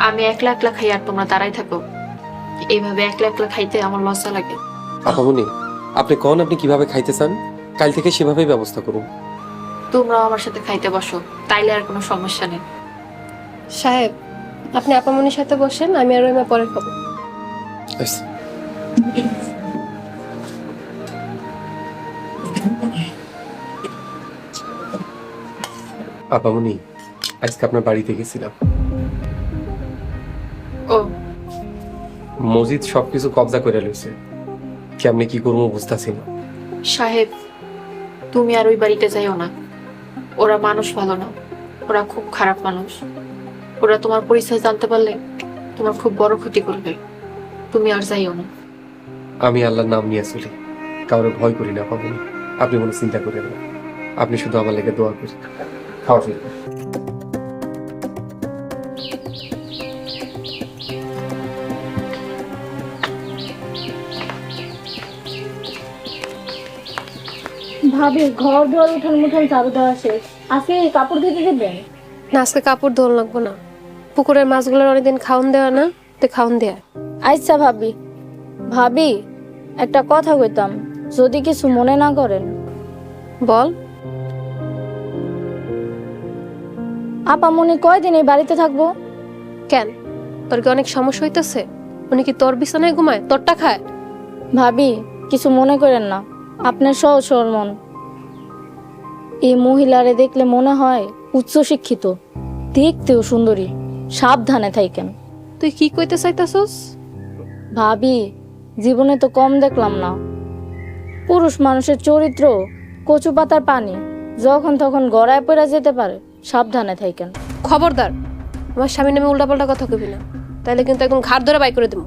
আমি একলা একলা খাই আর তোমরা দাঁড়াই থাকো। এইভাবে একলা একলা খাইতে আমার লজ্জা লাগে। আপামনি, আপনি কোন আপনি কিভাবে খাইতে চান, কাল থেকে সেভাবেই ব্যবস্থা করুন। তোমরাও আমার সাথে খাইতে বসো, তাইলে আর কোনো সমস্যা নেই। সাহেব, আপনি আপামনির সাথে বসেন, আমি আর রহিমা পরে খাবো। আচ্ছা। আপামনি, আজকে আপনার বাড়িতে গেছিলাম। ও মসজিদ সবকিছু কবজা করে লইছে, কেমনে কি করবো বুঝতেছি না। সাহেব, তুমি আর ওই বাড়িতে যাইও না। ওরা মানুষ ভালো না, ওরা খুব খারাপ মানুষ। ওরা তোমার পরিচয় জানতে পারলে তোমার খুব বড় ক্ষতি করবে। তুমি আর যাইও না। আমি আল্লাহর নাম নিয়ে চলি, কাউরে ভয় করি না আপামনি। আপনি কোনো চিন্তা করেন না, আপনি শুধু আমার লেগে দোয়া করেন। খাওয়া শুরু করুন। ভাবি, ঘর দুয়ার উঠান মুঠান ঝাড়ু দেওয়া শেষ, আজকে কাপড় ধুতে দেবেন? না, আজকে কাপড় ধোল লাগবো না। পুকুরের মাছগুলোর অনেকদিন খাওন দেওয়া না, তো খাওন দেয়া। আচ্ছা ভাবি। ভাবি, একটা কথা কইতাম, যদি কিছু মনে না করেন। বল। আপামনি কয়দিন এই বাড়িতে থাকবো? কেন, তোর কি অনেক সমস্যা হইতেছে? উনি কি তোর বিছানায় ঘুমায়, তোরটা খায়? ভাবি, কিছু মনে করেন না, আপনার সহজ সরল মন। এই মহিলারে দেখলে মনে হয় উচ্চ শিক্ষিত, দেখতেও সুন্দরী। সাবধানে থাকেন। তুই কি কইতে চাইতাছস? ভাবি, জীবনে তো কম দেখলাম না। পুরুষ মানুষের চরিত্র কচু পাতার পানি, যখন তখন গড়ায় পড়ে যেতে পারে। সাবধানে থাকেন। খবরদার, আমার স্বামীর নামে উল্টাপাল্টা কথা কবি না, তাইলে কিন্তু একদম ঘাড় ধরে বাই করে দেবো।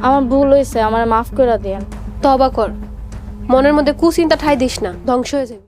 আমার ভুল হয়েছে, আমার মাফ করে দেন। তবা কর, মনের মধ্যে কুচিন্তা ঠাই দিস না, ধ্বংস হয়ে যাবে।